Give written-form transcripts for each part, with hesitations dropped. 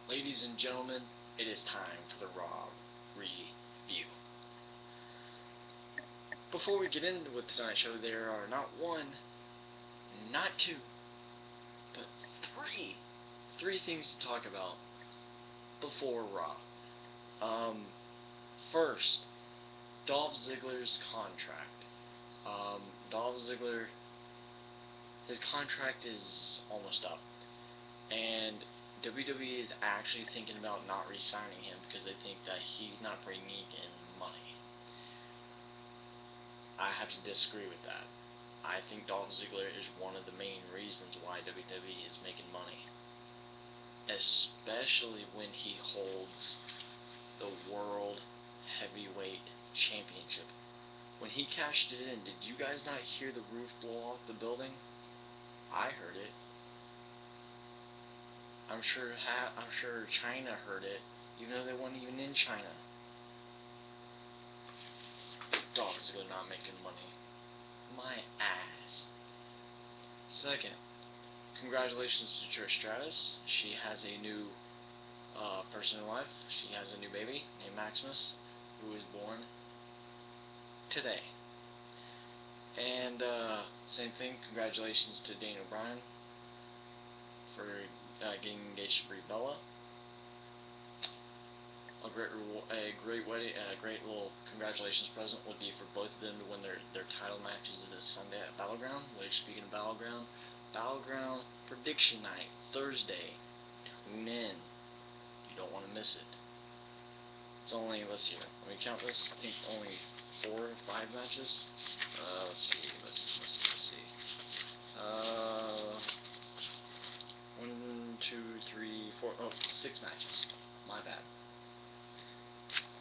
Ladies and gentlemen, it is time for the Raw review. Before we get into with tonight's show, there are not one, not two, but three things to talk about before Raw. First, Dolph Ziggler's contract. Dolph Ziggler, his contract is almost up, and WWE is actually thinking about not re-signing him because they think that he's not bringing in money. I have to disagree with that. I think Dolph Ziggler is one of the main reasons why WWE is making money, especially when he holds the World Heavyweight Championship. When he cashed it in, did you guys not hear the roof blow off the building? I heard it. I'm sure China heard it, even though they weren't even in China. Dolph Ziggler not making money. My ass. Second, congratulations to Trish Stratus. She has a new person in life. She has a new baby named Maximus, who was born today. And same thing, congratulations to Daniel Bryan for getting engaged to Brie Bella. A great little congratulations present would be for both of them to win their title matches this Sunday at Battleground. Which, speaking of Battleground prediction night Thursday. Tune in. You don't want to miss it. It's only, let's see, let me count this. I think only 4 or 5 matches. Let's see. 1, 2, 3, 4. Oh, 6 matches. My bad.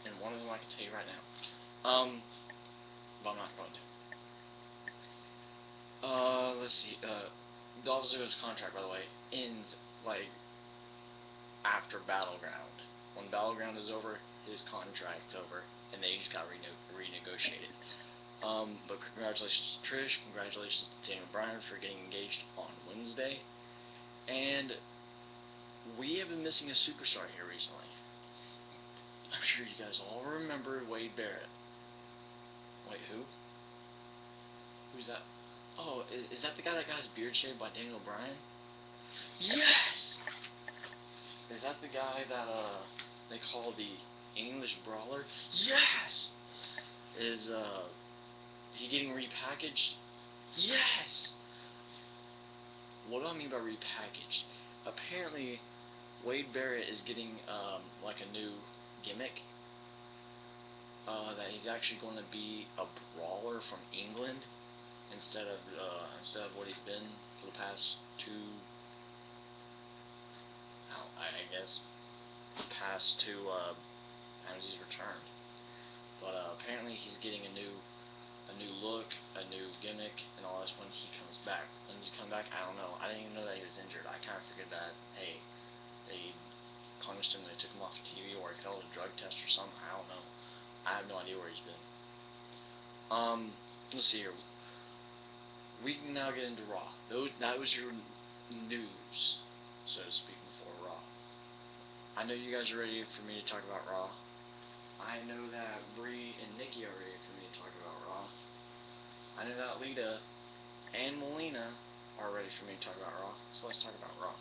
And one of them I can tell you right now. But I'm not going to. Let's see. Dolph Ziggler's contract, by the way, ends like after Battleground. When Battleground is over, his contract's over, and they just got renegotiated. But congratulations to Trish, congratulations to Daniel Bryan for getting engaged on Wednesday. And we have been missing a superstar here recently. I'm sure you guys all remember Wade Barrett. Wait, who? Who's that? Oh, is that the guy that got his beard shaved by Daniel Bryan? Yes! Is that the guy that they call the English Brawler? Yes! Is he getting repackaged? Yes! What do I mean by repackaged? Apparently, Wade Barrett is getting like a new gimmick. That he's actually going to be a brawler from England instead of what he's been for the past past two times he's returned. But apparently he's getting a new look, a new gimmick, and all this when he comes back. When he's come back, I don't know. I didn't even know that he was injured. I kind of figured that, hey, they punished him, they took him off TV, or he failed a drug test or something. I don't know. I have no idea where he's been. Let's see here. We can now get into Raw. That was your news, so to speak, before Raw. I know you guys are ready for me to talk about Raw. I know that Brie and Nikki are ready for me to talk about Raw. I know that Lita and Melina are ready for me to talk about Raw. So let's talk about Raw.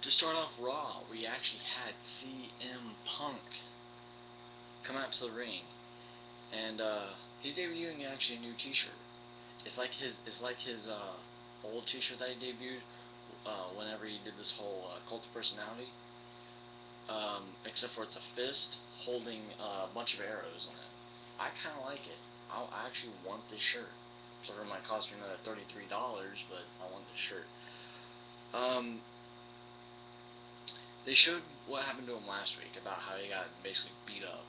To start off Raw, we actually had CM Punk come out to the ring, and he's debuting actually a new T-shirt. It's like his old T-shirt that he debuted whenever he did this whole cult of personality. Except for it's a fist holding a bunch of arrows in it. I kind of like it. I actually want this shirt. So it might cost me another $33, but I want this shirt. They showed what happened to him last week about how he got basically beat up.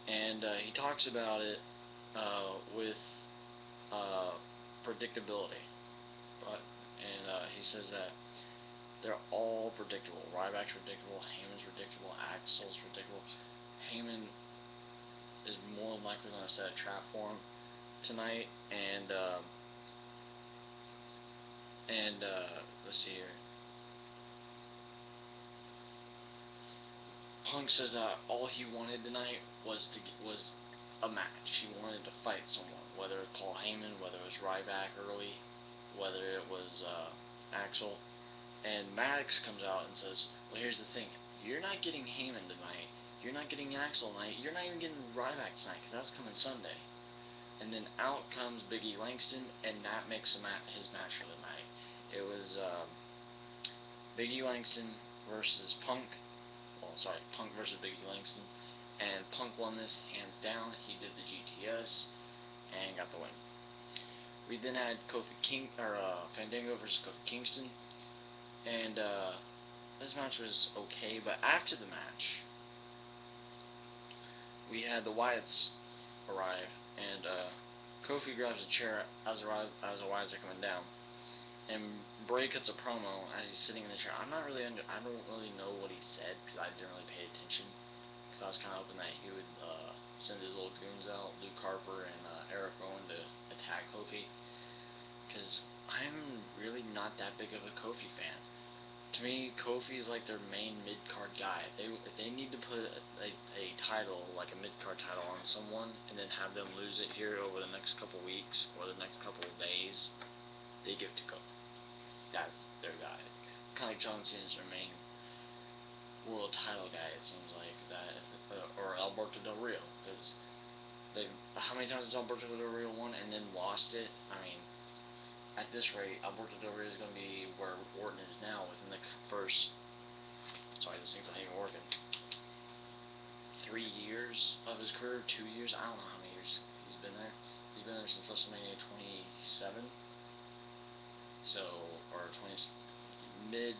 And he talks about it with predictability. And he says that they're all predictable. Ryback's predictable, Heyman's predictable, Axel's predictable. Heyman is more than likely going to set a trap for him tonight, and let's see here. Punk says that all he wanted tonight was a match. He wanted to fight someone, whether it was Paul Heyman, whether it was Ryback early, whether it was Axel. And Maddox comes out and says, well, here's the thing. You're not getting Heyman tonight. You're not getting Axel tonight. You're not even getting Ryback tonight, because that's coming Sunday. And then out comes Big E Langston, and that makes his match for the night. It was Big E Langston versus Punk. Well, sorry, Punk versus Big E Langston. And Punk won this hands down. He did the GTS and got the win. We then had Fandango versus Kofi Kingston. And this match was okay, but after the match, we had the Wyatts arrive, and Kofi grabs a chair as the Wyatts are coming down, and Bray cuts a promo as he's sitting in the chair. I don't really know what he said, because I didn't really pay attention, because I was kind of hoping that he would send his little goons out, Luke Harper and Eric Rowan, to attack Kofi, because I'm really not that big of a Kofi fan. To me, Kofi's like their main mid-card guy. If they need to put a title, like a mid-card title, on someone and then have them lose it here over the next couple weeks or the next couple of days, they give it to Kofi. That's their guy. Kind of like John Cena's their main world title guy, it seems like, that, or Alberto Del Rio, because how many times has Alberto Del Rio won and then lost it? I mean, at this rate, Alberto Del Rio is going to be where Orton is now within the first, sorry, this thing's not even working, 3 years of his career, 2 years, I don't know how many years he's been there. He's been there since WrestleMania 27, so, or mid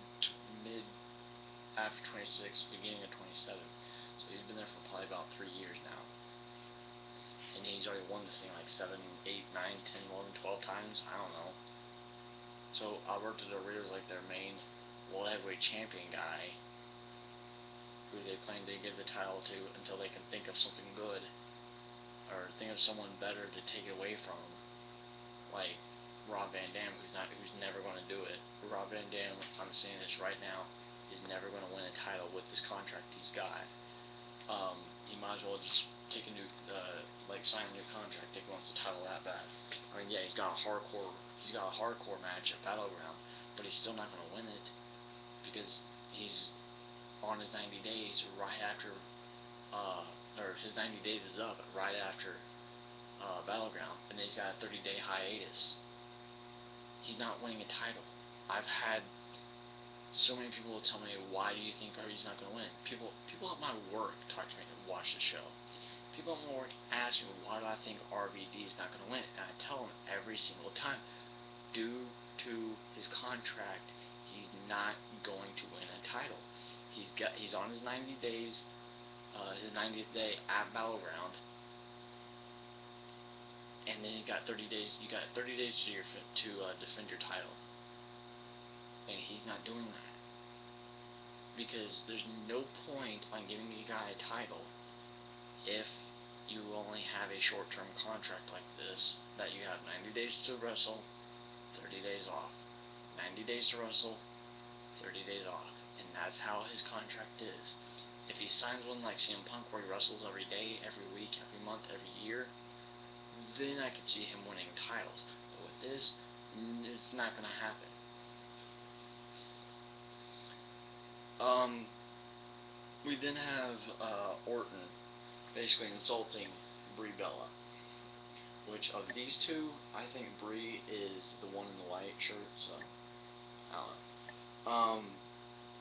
after 26, beginning of 27, so he's been there for probably about 3 years now. And he's already won this thing like 7, 8, 9, 10, 11, 12 times. I don't know. So Alberto Del Rio is like their main world heavyweight champion guy, who they plan to give the title to until they can think of something good, or think of someone better to take it away from him. Like Rob Van Dam, who's never going to do it. Rob Van Dam, I'm saying this right now, is never going to win a title with this contract he's got. He might as well just take a new, sign a new contract if he wants the title that bad. I mean, yeah, he's got a hardcore match at Battleground, but he's still not going to win it, because he's on his 90 days right after, or his 90 days is up right after Battleground, and then he's got a 30-day hiatus. He's not winning a title. I've had so many people will tell me, why do you think RVD's not going to win? People at my work talk to me and watch the show. People at my work ask me, why do I think RVD is not going to win? And I tell them every single time, due to his contract, he's not going to win a title. He's on his 90 days, his 90th day at Battleground, and then he's got 30 days. You got 30 days to defend your title. And he's not doing that, because there's no point on giving a guy a title if you only have a short-term contract like this, that you have 90 days to wrestle, 30 days off, 90 days to wrestle, 30 days off, and that's how his contract is. If he signs one like CM Punk, where he wrestles every day, every week, every month, every year, then I could see him winning titles. But with this, it's not going to happen. We then have Orton basically insulting Brie Bella, which of these two, I think Brie is the one in the white shirt, so I don't know.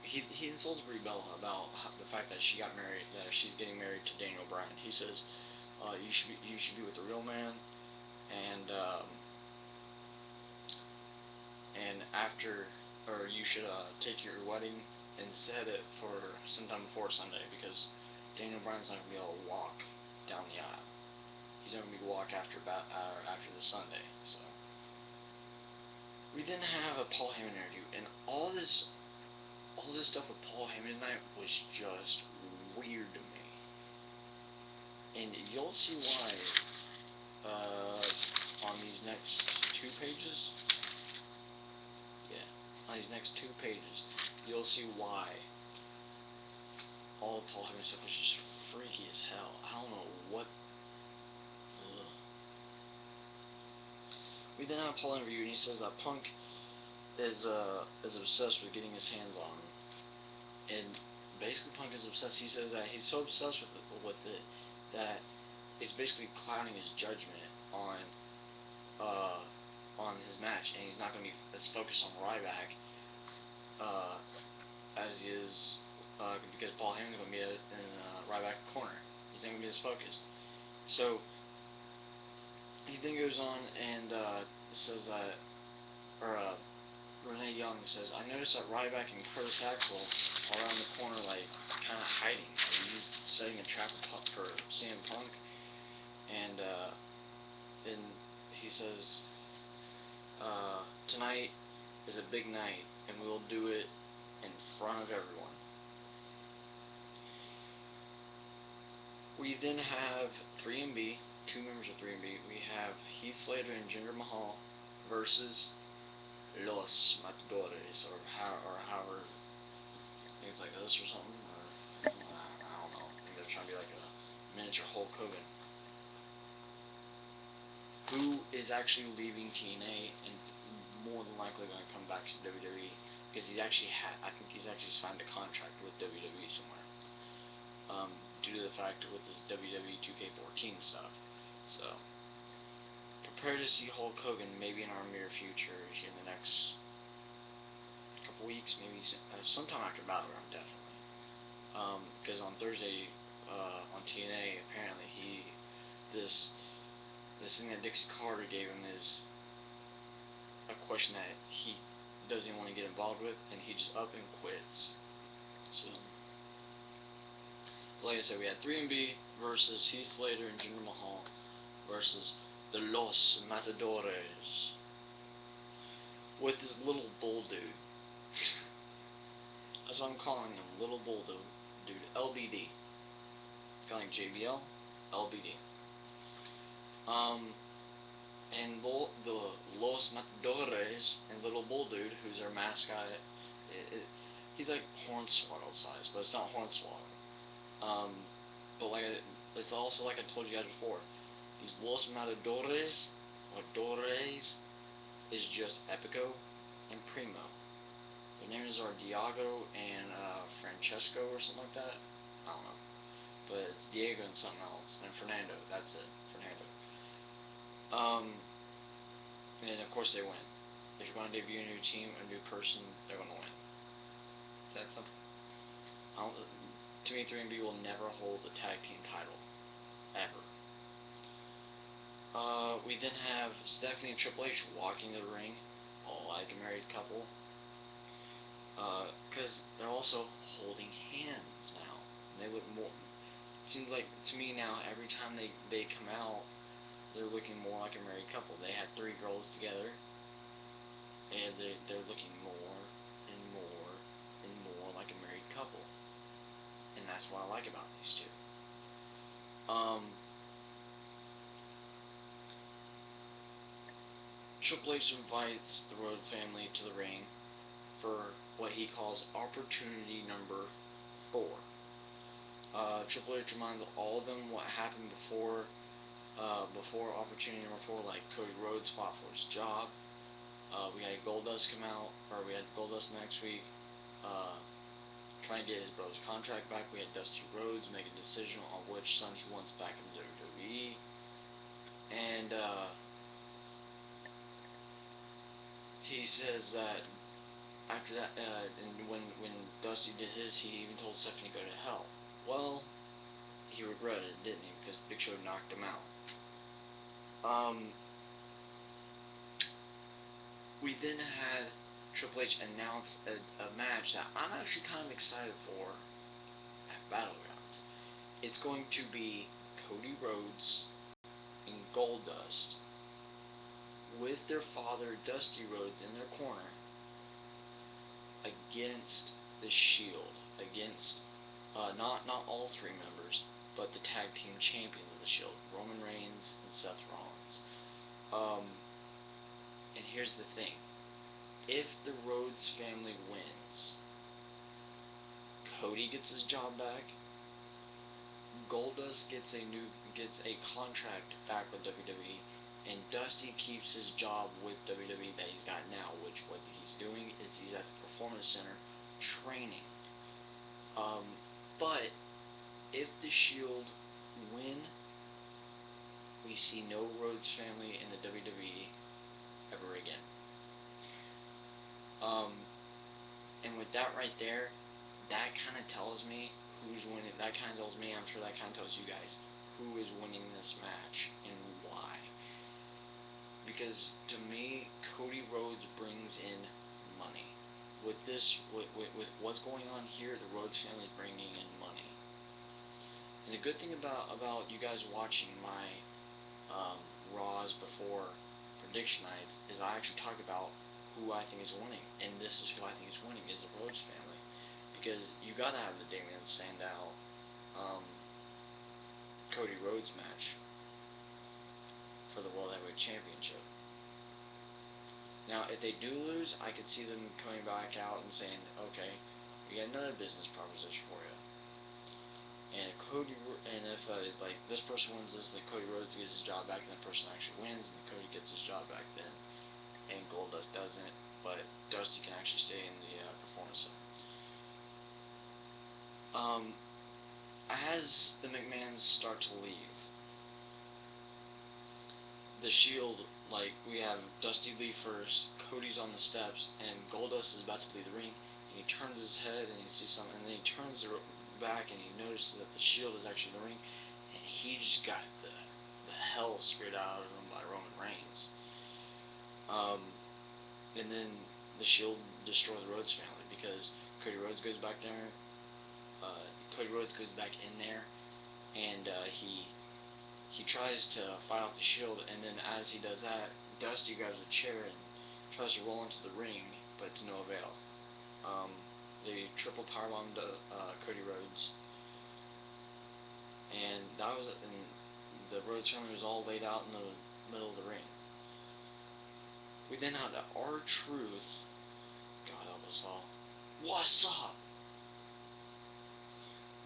He insults Brie Bella about the fact that she got married, that she's getting married to Daniel Bryan. He says, you should be with the real man, and after, or you should take your wedding and set it for sometime before Sunday, because Daniel Bryan's not going to be able to walk down the aisle. He's not going to be able to walk after the Sunday. So we then have a Paul Heyman interview, and all this stuff with Paul Heyman tonight was just weird to me. And you'll see why on these next 2 pages. Yeah, on these next 2 pages, you'll see why all Paul Heyman stuff was just freaky as hell. I don't know what. Ugh. We then have Paul interview, and he says that Punk is obsessed with getting his hands on him, and basically Punk is obsessed. He says that he's so obsessed with it that it's basically clouding his judgment on his match, and he's not going to be as focused on Ryback as he is because Paul Heyman's going to be in Ryback's corner. He's not going to be as focused. So he then goes on and says that, Renee Young says, I noticed that Ryback and Curtis Axel are around the corner, like, kind of hiding. Are you setting a trap for CM Punk? And then he says, tonight is a big night, and we'll do it in front of everyone. We then have 3MB, two members of 3MB. We have Heath Slater and Jinder Mahal versus Los Matadores, or however, I think it's like this or something, or I don't know. I think they're trying to be like a miniature Hulk Hogan, who is actually leaving TNA and more than likely going to come back to WWE because I think he's actually signed a contract with WWE somewhere. Due to the fact with this WWE 2K14 stuff. So, prepare to see Hulk Hogan maybe in our near future here in the next couple weeks, maybe sometime after Battleground, definitely. Because on Thursday on TNA, apparently this thing that Dixie Carter gave him is a question that he doesn't want to get involved with, and he just up and quits. So, like I said, we had 3MB versus Heath Slater and Jinder Mahal versus the Los Matadores with this little bull dude. That's what I'm calling him, little bull dude, LBD. Kind of like JBL, LBD. And the Los Matadores and little bull dude, who's their mascot, he's like Hornswoggle size, but it's not Hornswoggle. But it's also like I told you guys before, these Los Matadores, or Dores, is just Epico and Primo. Their names are Diego and Francesco or something like that. I don't know. But it's Diego and something else. And Fernando, that's it. Fernando. And of course they win. If you're going to debut a new team, a new person, they're going to win. Is that something? To me, 3MB will never hold the tag team title. Ever. We then have Stephanie and Triple H walking the ring, all like a married couple. Because they're also holding hands now. They look more. It seems like to me now, every time they come out, they're looking more like a married couple. They had 3 girls together, and they're looking more and more and more like a married couple. And that's what I like about these two. Triple H invites the Road family to the ring for what he calls opportunity number 4. Triple H reminds all of them what happened before opportunity number 4, like Cody Rhodes fought for his job. We had Goldust come out, or we had Goldust next week, trying to get his brother's contract back. We had Dusty Rhodes make a decision on which son he wants back in the WWE. And he says that after that, and when Dusty did his, he even told Stephanie to go to hell. Well, he regretted it, didn't he? Because Big Show knocked him out. We then had Triple H announce a match that I'm actually kind of excited for at Battlegrounds. It's going to be Cody Rhodes and Goldust with their father Dusty Rhodes in their corner against the Shield, against not all 3 members, but the tag team champions of the Shield, Roman Reigns and Seth Rollins. And here's the thing. If the Rhodes family wins, Cody gets his job back. Goldust gets a contract back with WWE, and Dusty keeps his job with WWE that he's got now. Which what he's doing is he's at the Performance Center training. But if the Shield win, we see no Rhodes family in the WWE ever again. And with that right there, that kind of tells me who's winning. That kind of tells me, I'm sure that kind of tells you guys, who is winning this match and why. Because to me, Cody Rhodes brings in money. With this, with what's going on here, the Rhodes family is bringing in money. And the good thing about you guys watching my Raws before prediction nights is I actually talk about who I think is winning, and this is who I think is winning, is the Rhodes family. Because you gotta have the Damian Sandow Cody Rhodes match for the World Heavyweight Championship. Now, if they do lose, I could see them coming back out and saying, okay, we got another business proposition for you. And if like this person wins this, then Cody Rhodes gets his job back, and the person actually wins, and Cody gets his job back then, and Goldust doesn't, but Dusty can actually stay in the Performance Center. As the McMahons start to leave, the Shield, like, we have Dusty leave first, Cody's on the steps, and Goldust is about to leave the ring, and he turns his head and he sees something, and then he turns back and he notices that the Shield is actually in the ring, and he just got the hell scared out of him by Roman Reigns. And then the Shield destroy the Rhodes family, because Cody Rhodes goes back there, Cody Rhodes goes back in there, and he tries to fight off the Shield, and then as he does that, Dusty grabs a chair and tries to roll into the ring, but to no avail. They triple powerbombed Cody Rhodes, and the Rhodes family was all laid out in the middle of the ring. We then had R-Truth, God help us all, what's up,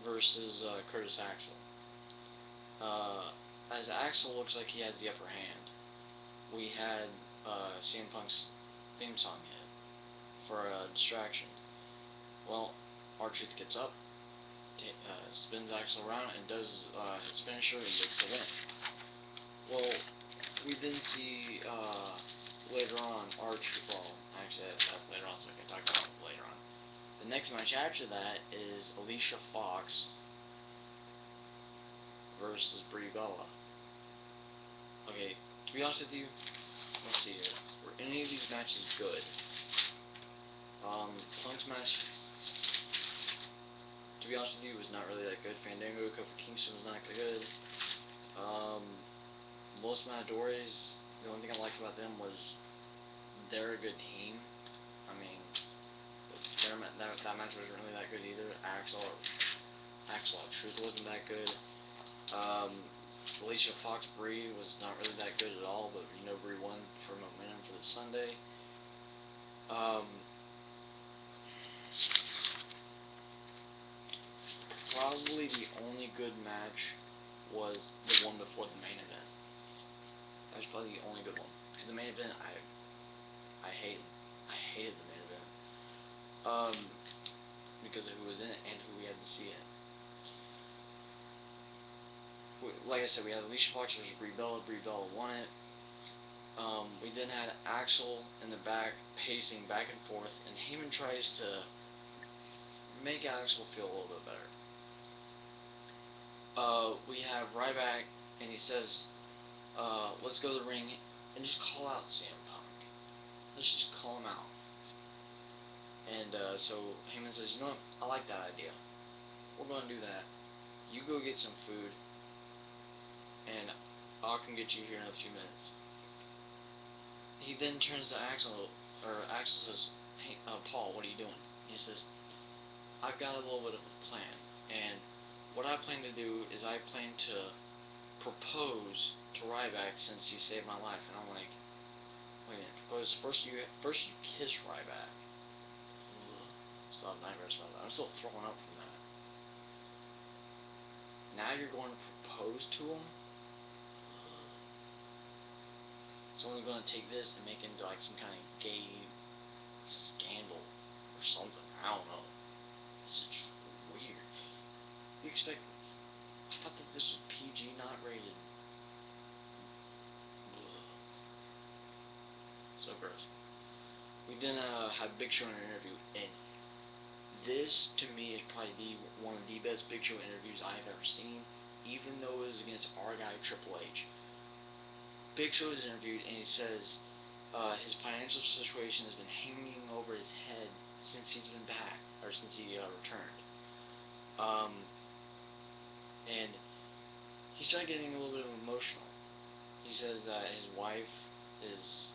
versus Curtis Axel. As Axel looks like he has the upper hand, we had CM Punk's theme song hit for a distraction. Well, R-Truth gets up, spins Axel around, and does his finisher and gets the win. Well, we then see later on R-Truth, well, actually that's later on, so I can talk about it later on. The next match after that is Alicia Fox versus Brie Bella. Okay, to be honest with you, let's see here. Were any of these matches good? Punk's match, to be honest with you, was not really that good. Fandango, Kofi Kingston was not good. Los Matadores, the only thing I liked about them was they're a good team. I mean, that match wasn't really that good either. Axel R-Truth wasn't that good. Alicia Fox Brie was not really that good at all, but you know Brie won for momentum for the Sunday. Probably the only good match was the one before the main event. That was probably the only good one, because the main event I hated the main event. Because of who was in it and who we had to see it. Like I said, we had Alicia Fox versus Brie Bella. Brie Bella won it. We then had Axel in the back pacing back and forth, and Heyman tries to make Axel feel a little bit better. We have Ryback, and he says, let's go to the ring and just call out CM Punk. Let's just call him out. And so Heyman says, you know what, I like that idea. We're going to do that. You go get some food, and I can get you here in a few minutes. He then turns to Axel, Axel says, hey, Paul, what are you doing? And he says, I've got a little bit of a plan, and what I plan to do is I plan to propose to Ryback since he saved my life. And I'm like, wait a minute, propose? First you kiss Ryback. Ugh, still have nightmares about that. I'm still throwing up from that. Now you're going to propose to him? Someone's going to take this and make it into like some kind of gay scandal or something. I don't know. This is just weird. You expect... I thought that this was PG, not rated. Ugh. So gross. We then had Big Show in an interview, and this, to me, is probably one of the best Big Show interviews I've ever seen, even though it was against our guy, Triple H. Big Show is interviewed, and he says his financial situation has been hanging over his head since he's been back, or since he returned. And he started getting a little bit emotional. He says that his wife is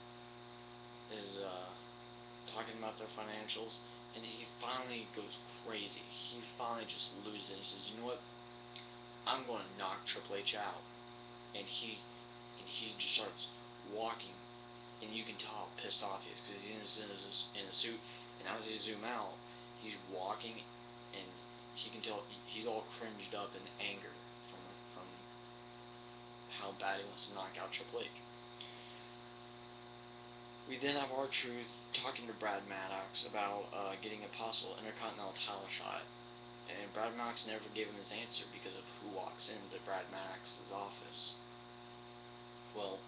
talking about their financials, and he finally goes crazy. He finally just loses it. He says, "You know what? I'm going to knock Triple H out." And he just starts walking, and you can tell how pissed off he is because he's in a suit. And as they zoom out, he's walking, and he can tell he's all cringed up in anger from how bad he wants to knock out Triple H. We then have R-Truth talking to Brad Maddox about getting a possible Intercontinental title shot. And Brad Maddox never gave him his answer because of who walks into Brad Maddox's office. Well,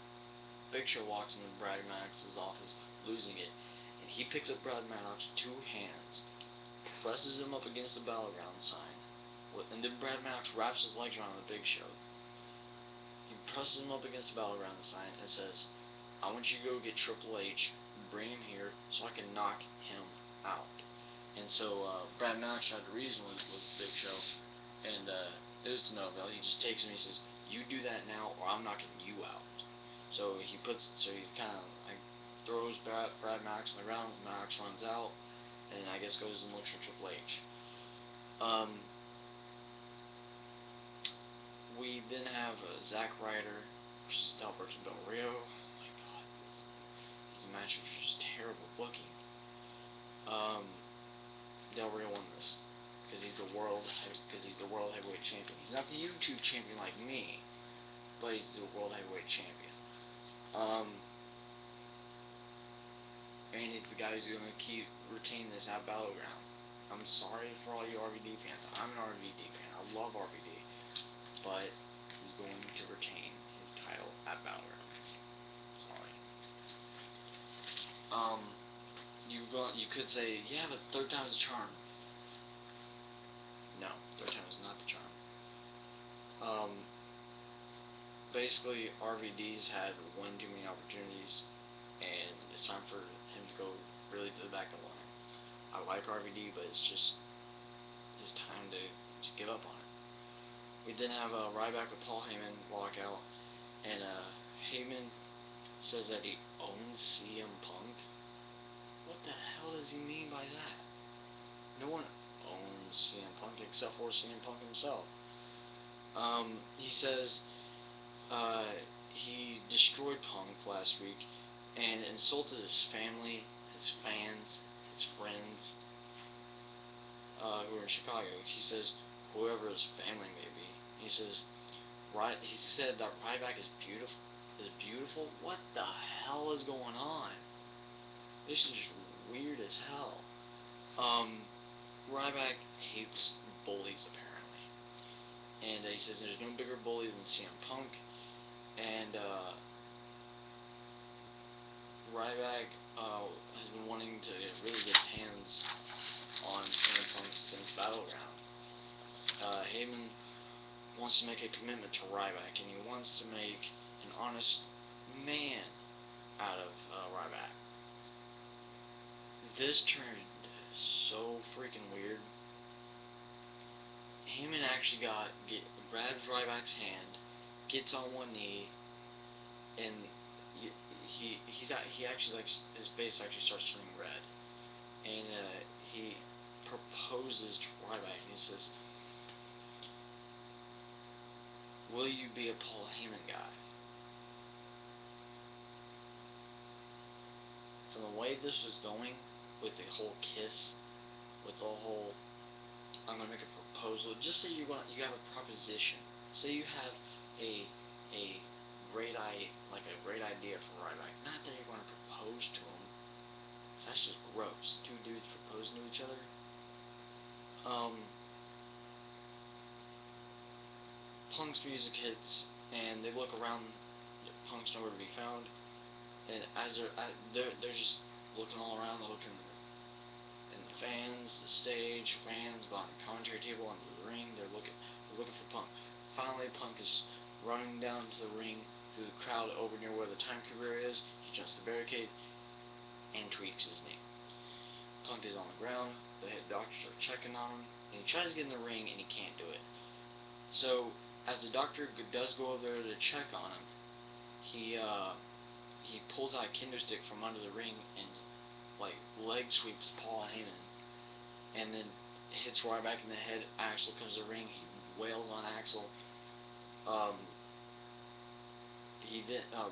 Big Show walks into Brad Maddox's office, losing it, and he picks up Brad Maddox with 2 hands, presses him up against the Battleground sign, and then Brad Maddox wraps his legs around the Big Show. He presses him up against the Battleground sign and says, "I want you to go get Triple H, bring him here, so I can knock him out." And so Brad Maddox tried to reason with Big Show, and it was to no avail. He just takes him and he says, "You do that now, or I'm knocking you out." So he kind of like throws Brad Maddox on the ground. Maddox runs out, and I guess goes and looks for Triple H. We then have Zack Ryder versus Alberto Del Rio. The match was just terrible booking. Del Rio won this because he's the world heavyweight champion. He's not the YouTube champion like me, but he's the world heavyweight champion. And he's the guy who's going to retain this at Battleground. I'm sorry for all you RVD fans. I'm an RVD fan. I love RVD, but he's going to retain his title at Battleground. Sorry. You could say, yeah, but third time's the charm. No, third time is not the charm. Basically, RVD's had one too many opportunities, and it's time for him to go really to the back of the line. I like RVD, but it's just time to give up on it. We then have Ryback with Paul Heyman walk out, and Heyman says that he owns CM Punk. What the hell does he mean by that? No one owns CM Punk except for CM Punk himself. He says he destroyed Punk last week and insulted his family, his fans, his friends who are in Chicago. He says whoever his family may be. He said that Ryback is beautiful. What the hell is going on? This is just weird as hell. Ryback hates bullies, apparently. And he says there's no bigger bully than CM Punk. And Ryback has been wanting to really get his hands on CM Punk since Battleground. Heyman wants to make a commitment to Ryback, and he wants to make an honest man out of Ryback. This turned so freaking weird. Heyman actually grabs Ryback's hand, gets on one knee, and he actually, like, his face actually starts turning red, and he proposes to Ryback, and he says, "Will you be a Paul Heyman guy?" From the way this was going, with the whole kiss, with the whole, I'm going to make a proposal. Just say you have a proposition. Say you have a great idea for Ryback. Not that you're going to propose to him. That's just gross. Two dudes proposing to each other. Punk's music hits, and they look around. Punk's nowhere to be found, and as they're just looking all around. They're looking in the fans, the stage, fans, behind the commentary table, under the ring. They're looking for Punk. Finally, Punk is running down to the ring through the crowd over near where the timekeeper is. He jumps the barricade and tweaks his knee. Punk is on the ground. The head doctors are checking on him, and he tries to get in the ring, and he can't do it. So, as the doctor does go over there to check on him, he pulls out a kendo stick from under the ring and leg sweeps Paul Heyman, and then hits Ryback in the head. Axel comes to the ring. He wails on Axel.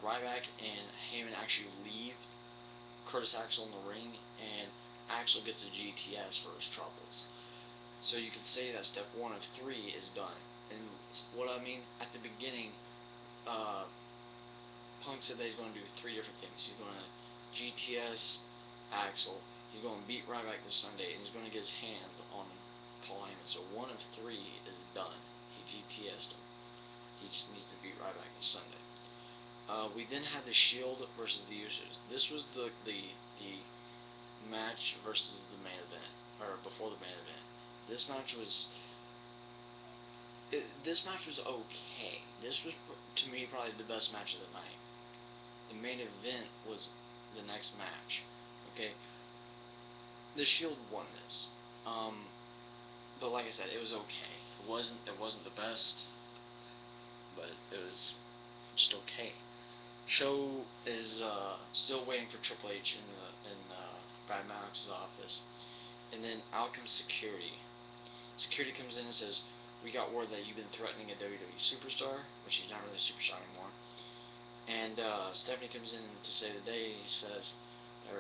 Ryback and Heyman actually leave Curtis Axel in the ring, and Axel gets a GTS for his troubles. So you can say that step 1 of 3 is done. And what I mean, at the beginning, Punk said that he's going to do 3 different things. He's going to GTS Axel, he's going to beat Ryback this Sunday, and he's going to get his hands on Paul Heyman. So 1 of 3 is done. He GTS'd him. He just needs to beat Ryback this Sunday. We then had the Shield versus the Usos. This was the match versus the main event, or before the main event. This match was okay. This was, to me, probably the best match of the night. The main event was the next match. Okay, the Shield won this. But like I said, it was okay. It wasn't the best, but it was just okay. Show is still waiting for Triple H in Brad Maddox's office, and then out comes security. Security comes in and says, "We got word that you've been threatening a WWE superstar," which he's not really a superstar anymore. And Stephanie comes in to say that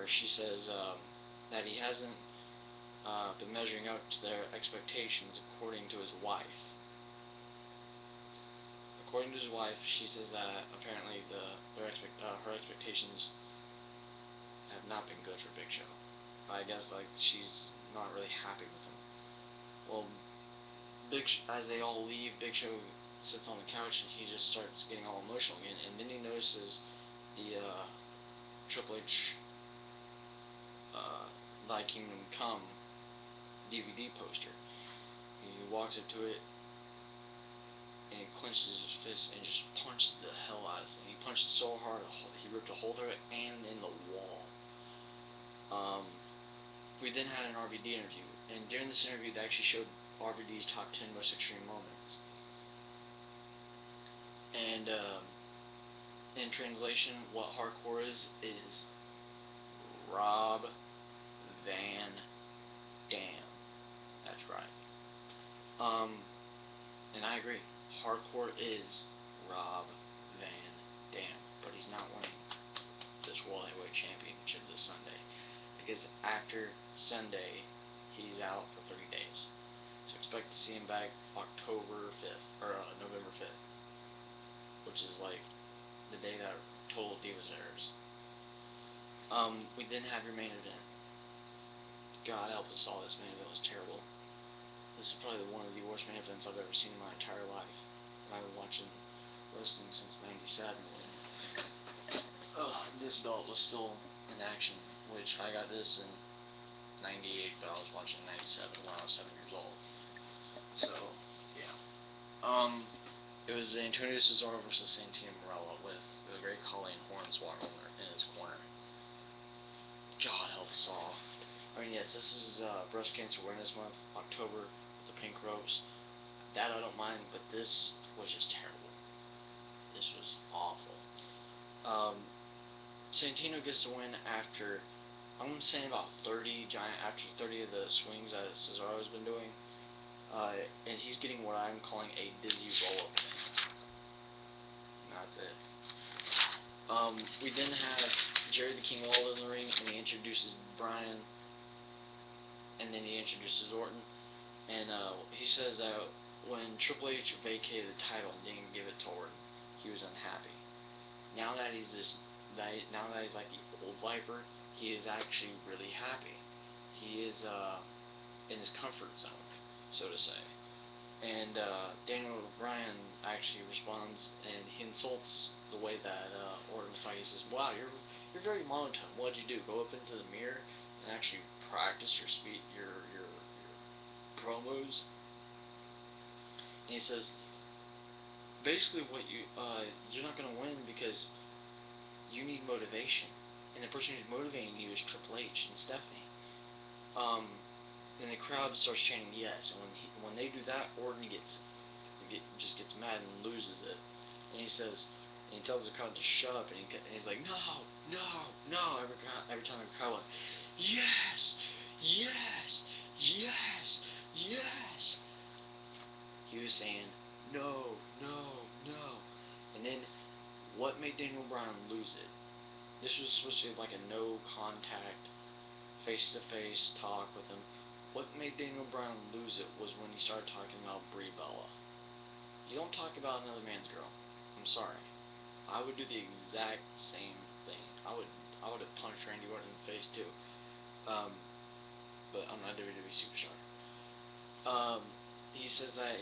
she says that he hasn't been measuring up to their expectations according to his wife. According to his wife, she says that apparently her expectations have not been good for Big Show. I guess she's not really happy with him. Well, as they all leave, Big Show sits on the couch and he just starts getting all emotional again. And then he notices the Triple H Thy Kingdom Come DVD poster. He walks up to it, and he clenches his fist and just punches the hell out of it. He punched it so hard, he ripped a hole through it and in the wall. We then had an RVD interview, and during this interview, they actually showed RVD's top 10 most extreme moments. And in translation, what hardcore is Rob Van Dam. That's right. And I agree. Hardcore is Rob Van Dam, but he's not winning this World Heavyweight Championship this Sunday, because after Sunday, he's out for 30 days. So expect to see him back October 5th, or November 5th, which is the day that Total Divas airs. We then have your main event. God help us all, this main event was terrible. This is probably one of the worst main events I've ever seen in my entire life. And I've been watching wrestling since '97 when this belt was still in action, which I got this in '98, but I was watching '97 when I was 7 years old. So, yeah. It was Antonio Cesaro versus Santino Marella with the Great Khali and Hornswoggle in his corner. God help us all. I mean, yes, this is Breast Cancer Awareness Month, October, with the pink ropes. That I don't mind, but this was just terrible. This was awful. Santino gets the win after, I'm saying about 30 of the swings that Cesaro's been doing. And he's getting what I'm calling a dizzy roll-up. And that's it. We then have Jerry the King Lawler in the ring, and he introduces Bryan, and then he introduces Orton. And he says that when Triple H vacated the title and didn't give it to Orton, he was unhappy. Now that he's now that he's like the old Viper, he is actually really happy. He is in his comfort zone, so to say. And Daniel Bryan actually responds, and he insults the way that Orton was talking. He says, "Wow, you're very monotone. What'd you do? Go up into the mirror and actually practice your promos?" And he says, basically, what you're not gonna win because you need motivation, and the person who's motivating you is Triple H and Stephanie. And the crowd starts chanting yes, and when they do that, Orton just gets mad and loses it. And he says, and he tells the crowd to shut up, and he's like, no, no, no. Every time the crowd went, yes, yes, yes, yes. He was saying, no, no, no. And then, what made Daniel Bryan lose it? This was supposed to be like a no contact, face-to-face talk with him. What made Daniel Bryan lose it was when he started talking about Brie Bella. You don't talk about another man's girl. I'm sorry. I would do the exact same thing. I would have punched Randy Orton in the face too. But I'm not a WWE superstar. He says that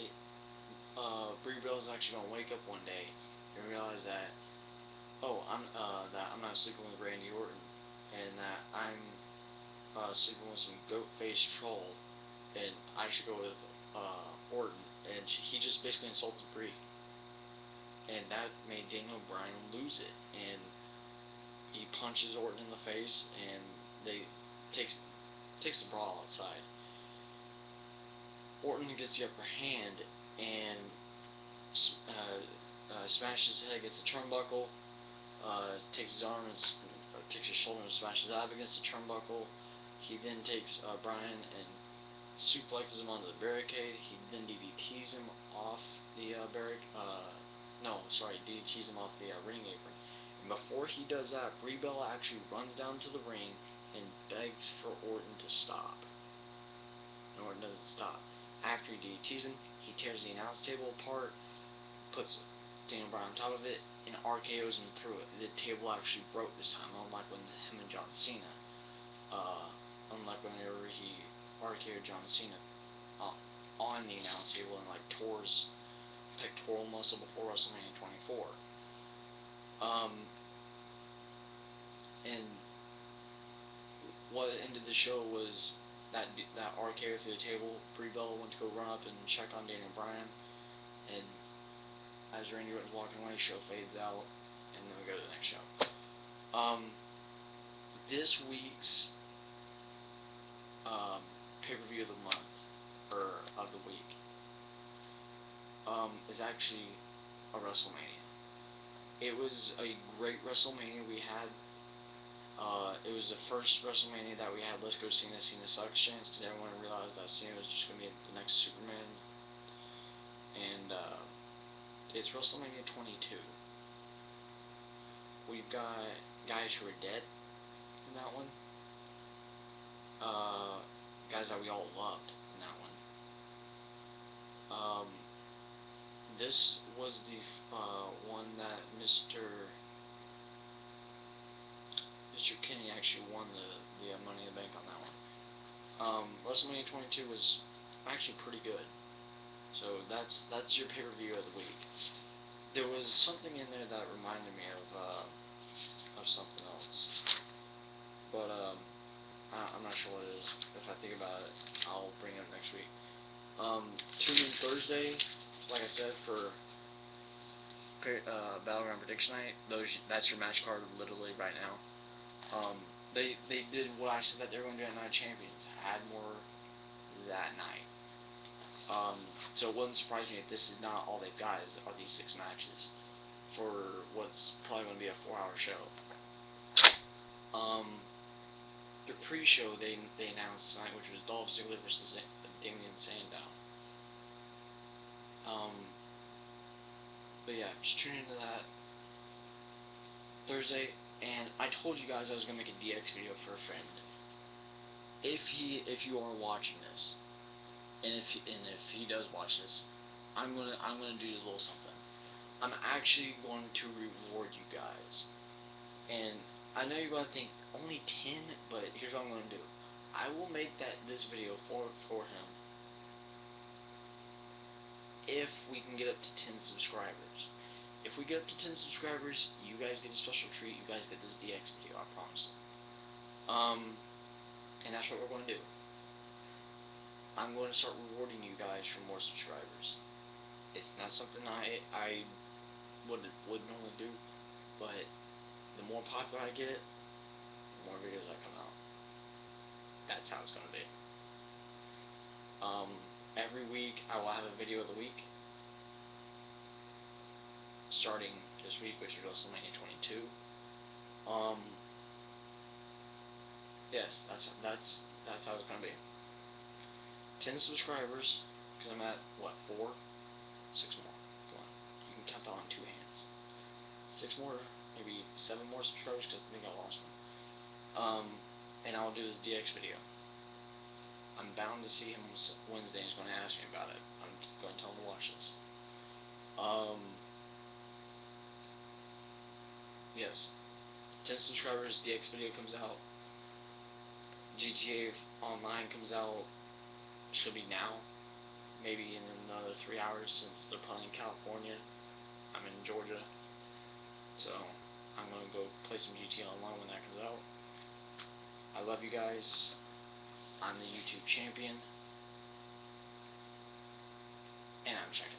Brie Bella's actually gonna wake up one day and realize that I'm not sleeping with Randy Orton, and that I'm sleeping with some goat-faced troll, and I should go with Orton, and he just basically insulted Brie, and that made Daniel Bryan lose it, and he punches Orton in the face, and they takes the brawl outside. Orton gets the upper hand and smashes his head against the turnbuckle, takes his arm and takes his shoulder and smashes out against the turnbuckle. He then takes Bryan and suplexes him onto the barricade. He then DDTs him off the DDTs him off the ring apron. And before he does that, Brie Bella actually runs down to the ring and begs for Orton to stop. And Orton doesn't stop. After he DDTs him, he tears the announce table apart, puts Daniel Bryan on top of it, and RKO's him through it. The table actually broke this time, unlike when him and John Cena. Unlike whenever he RKO'd John Cena on the announce table and like tore his pectoral muscle before WrestleMania 24. And what ended the show was that RKO through the table. Brie Bella went to go run up and check on Daniel Bryan, and as Randy Orton's walking away, show fades out, and then we go to the next show. This week's pay-per-view of the month, or of the week, is actually a WrestleMania. It was a great WrestleMania we had. It was the first WrestleMania that we had Let's Go Cena, Cena Sucks chance, because everyone realized that Cena was just going to be the next Superman. And it's WrestleMania 22. We've got guys who are dead in that one. Guys that we all loved in that one. This was the one that Mr. Kenny actually won the Money in the Bank on that one. WrestleMania 22 was actually pretty good. So that's your pay-per-view of the week. There was something in there that reminded me of something else, but I'm not sure what it is. If I think about it, I'll bring it up next week. Tune in Thursday, like I said, for Battleground Prediction Night. That's your match card literally right now. They did what I said that they were going to do at Night of Champions. Add more that night. So it wouldn't surprise me if this is not all they've got are these 6 matches for what's probably going to be a 4-hour show. The pre-show they announced tonight, which was Dolph Ziggler versus Damian Sandow. But yeah, just tune into that Thursday. And I told you guys I was gonna make a DX video for a friend. If you are watching this, and if he does watch this, I'm gonna do a little something. I'm actually going to reward you guys. And I know you're gonna think only 10, but here's what I'm gonna do. I will make this video for him if we can get up to 10 subscribers. If we get up to 10 subscribers, you guys get a special treat. You guys get this DX video, I promise. And that's what we're going to do. I'm going to start rewarding you guys for more subscribers. It's not something I would normally do, but the more popular I get, the more videos I come out. That's how it's going to be. Every week I will have a video of the week. Starting this week, which is WrestleMania 22. Yes, that's how it's gonna be. 10 subscribers, because I'm at what, 4, 6 more. Come on, you can count that on 2 hands. 6 more, maybe 7 more subscribers, because I think I lost one. And I'll do this DX video. I'm bound to see him Wednesday. He's going to ask me about it. I'm going to tell him to watch this. Yes. 10 subscribers, DX video comes out. GTA Online comes out. Should be now. Maybe in another 3 hours, since they're playing in California. I'm in Georgia. So, I'm going to go play some GTA Online when that comes out. I love you guys. I'm the YouTube champion. And I'm checking.